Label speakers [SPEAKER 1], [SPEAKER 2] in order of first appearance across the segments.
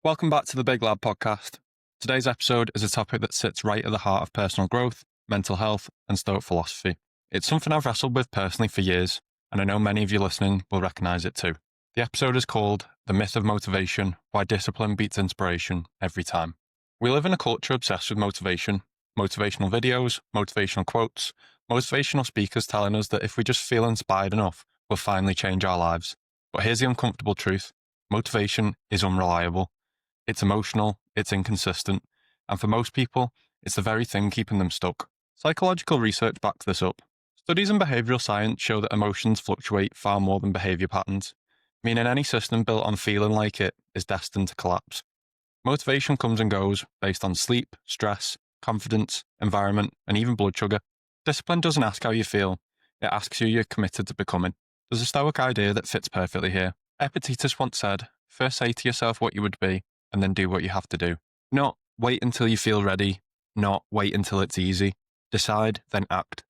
[SPEAKER 1] Welcome back to the Big Lab podcast. Today's episode is a topic that sits right at the heart of personal growth, mental health, and Stoic philosophy. It's something I've wrestled with personally for years, and I know many of you listening will recognise it too. The episode is called The Myth of Motivation: Why Discipline Beats Inspiration Every Time. We live in a culture obsessed with motivation, motivational videos, motivational quotes, motivational speakers telling us that if we just feel inspired enough, we'll finally change our lives. But here's the uncomfortable truth: motivation is unreliable. It's emotional, it's inconsistent, and for most people, it's the very thing keeping them stuck. Psychological research backs this up. Studies in behavioural science show that emotions fluctuate far more than behaviour patterns, meaning any system built on feeling like it is destined to collapse. Motivation comes and goes based on sleep, stress, confidence, environment, and even blood sugar. Discipline doesn't ask how you feel, it asks who you're committed to becoming. There's a Stoic idea that fits perfectly here. Epictetus once said, "First say to yourself what you would be, and then do what you have to do." Not wait until you feel ready, not wait until it's easy. Decide, then act.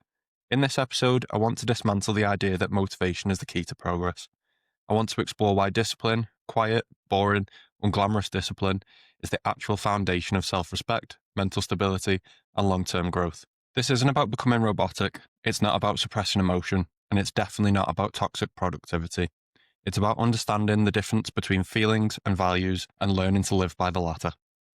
[SPEAKER 1] In this episode, I want to dismantle the idea that motivation is the key to progress. I want to explore why discipline, quiet, boring, unglamorous discipline, is the actual foundation of self-respect, mental stability, and long-term growth. This isn't about becoming robotic, it's not about suppressing emotion, and it's definitely not about toxic productivity. It's about understanding the difference between feelings and values and learning to live by the latter.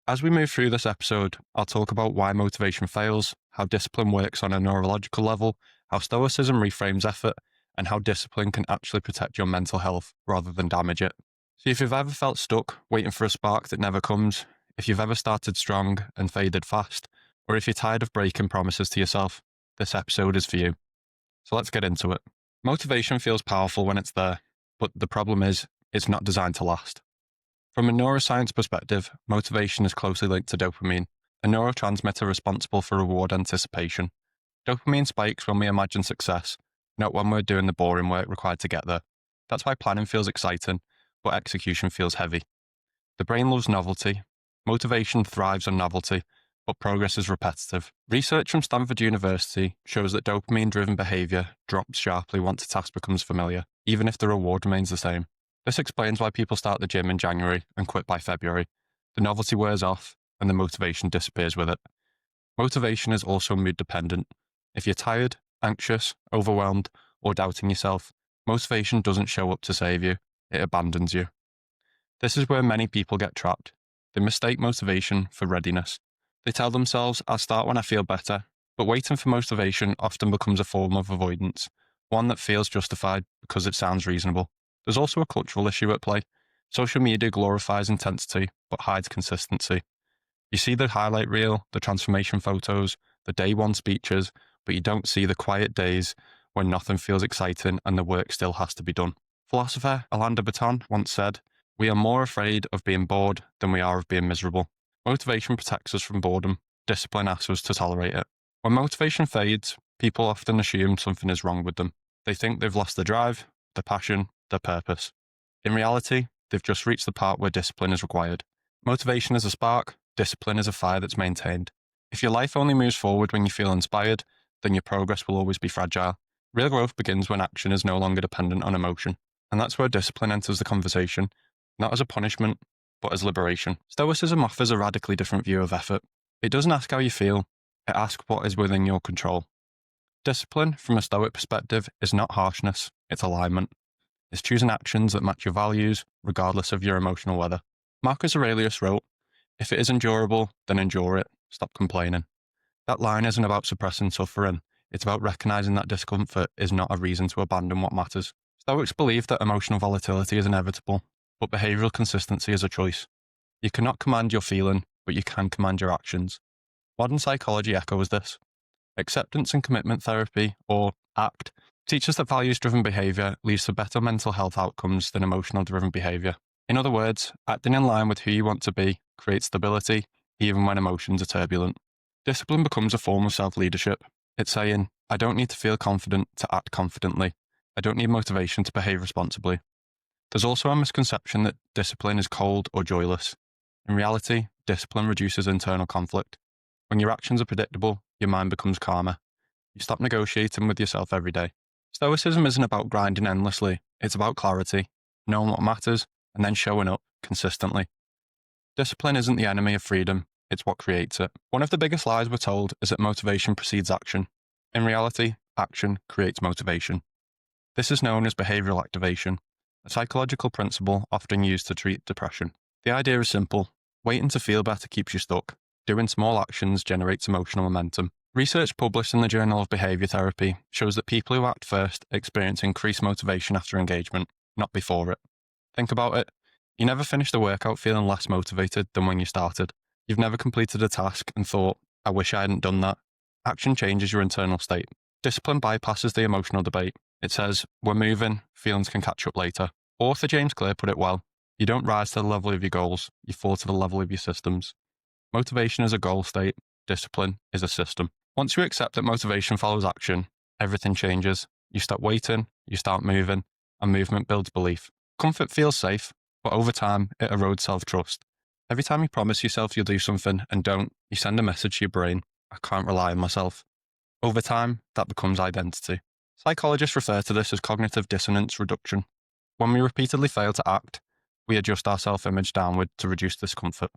[SPEAKER 1] As we move through this episode, I'll talk about why motivation fails, how discipline works on a neurological level, how Stoicism reframes effort, and how discipline can actually protect your mental health rather than damage it. See, if you've ever felt stuck, waiting for a spark that never comes, if you've ever started strong and faded fast, or if you're tired of breaking promises to yourself, this episode is for you. So let's get into it. Motivation feels powerful when it's there, but the problem is, it's not designed to last. From a neuroscience perspective, motivation is closely linked to dopamine, a neurotransmitter responsible for reward anticipation. Dopamine spikes when we imagine success, not when we're doing the boring work required to get there. That's why planning feels exciting, but execution feels heavy. The brain loves novelty. Motivation thrives on novelty, but progress is repetitive. Research from Stanford University shows that dopamine-driven behavior drops sharply once a task becomes familiar, even if the reward remains the same. This explains why people start the gym in January and quit by February. The novelty wears off, and the motivation disappears with it. Motivation is also mood-dependent. If you're tired, anxious, overwhelmed, or doubting yourself, motivation doesn't show up to save you, it abandons you. This is where many people get trapped. They mistake motivation for readiness. They tell themselves, "I'll start when I feel better," but waiting for motivation often becomes a form of avoidance, one that feels justified because it sounds reasonable. There's also a cultural issue at play. Social media glorifies intensity, but hides consistency. You see the highlight reel, the transformation photos, the day one speeches, but you don't see the quiet days when nothing feels exciting and the work still has to be done. Philosopher Alain de Botton once said, "We are more afraid of being bored than we are of being miserable." Motivation protects us from boredom. Discipline asks us to tolerate it. When motivation fades, people often assume something is wrong with them. They think they've lost their drive, their passion, their purpose. In reality, they've just reached the part where discipline is required. Motivation is a spark, discipline is a fire that's maintained. If your life only moves forward when you feel inspired, then your progress will always be fragile. Real growth begins when action is no longer dependent on emotion. And that's where discipline enters the conversation, not as a punishment, but as liberation. Stoicism offers a radically different view of effort. It doesn't ask how you feel, it asks what is within your control. Discipline, from a Stoic perspective, is not harshness, it's alignment. It's choosing actions that match your values, regardless of your emotional weather. Marcus Aurelius wrote, "If it is endurable, then endure it. Stop complaining." That line isn't about suppressing suffering, it's about recognizing that discomfort is not a reason to abandon what matters. Stoics believe that emotional volatility is inevitable, but behavioural consistency is a choice. You cannot command your feeling, but you can command your actions. Modern psychology echoes this. Acceptance and commitment therapy, or ACT, teaches that values-driven behaviour leads to better mental health outcomes than emotional-driven behaviour. In other words, acting in line with who you want to be creates stability, even when emotions are turbulent. Discipline becomes a form of self-leadership. It's saying, "I don't need to feel confident to act confidently. I don't need motivation to behave responsibly." There's also a misconception that discipline is cold or joyless. In reality, discipline reduces internal conflict. When your actions are predictable, your mind becomes calmer. You stop negotiating with yourself every day. Stoicism isn't about grinding endlessly, it's about clarity, knowing what matters, and then showing up consistently. Discipline isn't the enemy of freedom, it's what creates it. One of the biggest lies we're told is that motivation precedes action. In reality, action creates motivation. This is known as behavioral activation, a psychological principle often used to treat depression. The idea is simple. Waiting to feel better keeps you stuck. Doing small actions generates emotional momentum. Research published in the Journal of Behavior Therapy shows that people who act first experience increased motivation after engagement, not before it. Think about it. You never finished a workout feeling less motivated than when you started. You've never completed a task and thought, I wish I hadn't done that. Action changes your internal state. Discipline bypasses the emotional debate. It says, we're moving, feelings can catch up later. Author James Clear put it well. You don't rise to the level of your goals, you fall to the level of your systems. Motivation is a goal state, discipline is a system. Once you accept that motivation follows action, everything changes. You stop waiting, you start moving, and movement builds belief. Comfort feels safe, but over time, it erodes self-trust. Every time you promise yourself you'll do something and don't, you send a message to your brain, I can't rely on myself. Over time, that becomes identity. Psychologists refer to this as cognitive dissonance reduction. When we repeatedly fail to act, we adjust our self-image downward to reduce discomfort.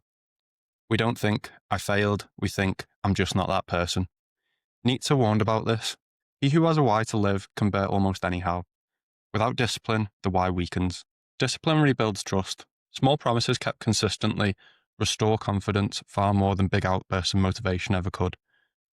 [SPEAKER 1] We don't think, I failed, we think, I'm just not that person. Nietzsche warned about this. He who has a why to live can bear almost anyhow. Without discipline, the why weakens. Discipline rebuilds trust. Small promises kept consistently restore confidence far more than big outbursts of motivation ever could.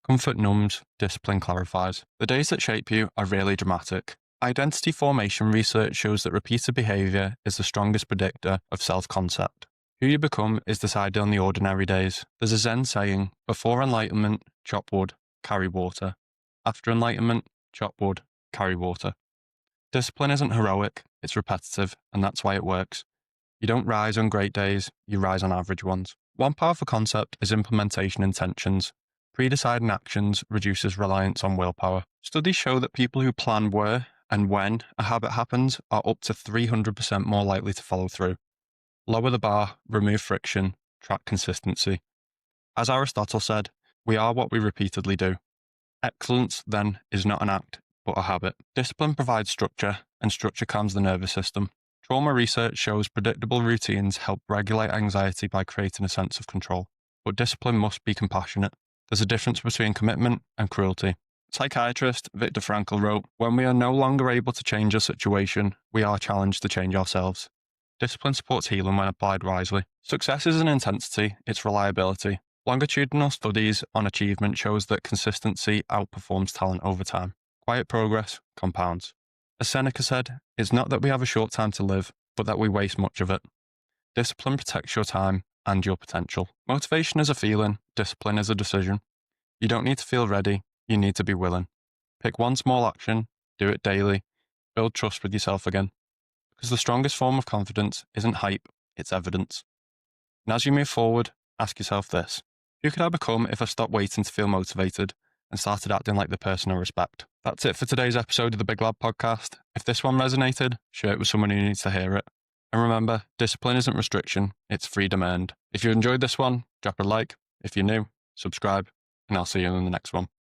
[SPEAKER 1] Comfort numbs, discipline clarifies. The days that shape you are rarely dramatic. Identity formation research shows that repeated behavior is the strongest predictor of self-concept. Who you become is decided on the ordinary days. There's a Zen saying, before enlightenment, chop wood, carry water. After enlightenment, chop wood, carry water. Discipline isn't heroic, it's repetitive, and that's why it works. You don't rise on great days, you rise on average ones. One powerful concept is implementation intentions. Pre-deciding actions reduces reliance on willpower. Studies show that people who plan where and when a habit happens are up to 300% more likely to follow through. Lower the bar, remove friction, track consistency. As Aristotle said, we are what we repeatedly do. Excellence, then, is not an act, but a habit. Discipline provides structure, and structure calms the nervous system. Trauma research shows predictable routines help regulate anxiety by creating a sense of control. But discipline must be compassionate. There's a difference between commitment and cruelty. Psychiatrist Viktor Frankl wrote, when we are no longer able to change a situation, we are challenged to change ourselves. Discipline supports healing when applied wisely. Success isn't intensity, it's reliability. Longitudinal studies on achievement shows that consistency outperforms talent over time. Quiet progress compounds. As Seneca said, it's not that we have a short time to live, but that we waste much of it. Discipline protects your time and your potential. Motivation is a feeling, discipline is a decision. You don't need to feel ready, you need to be willing. Pick one small action, do it daily, build trust with yourself again. Because the strongest form of confidence isn't hype, it's evidence. And as you move forward, ask yourself this. Who could I become if I stopped waiting to feel motivated and started acting like the person I respect? That's it for today's episode of the Big Lab Podcast. If this one resonated, share it with someone who needs to hear it. And remember, discipline isn't restriction, it's freedom earned. If you enjoyed this one, drop a like. If you're new, subscribe, and I'll see you in the next one.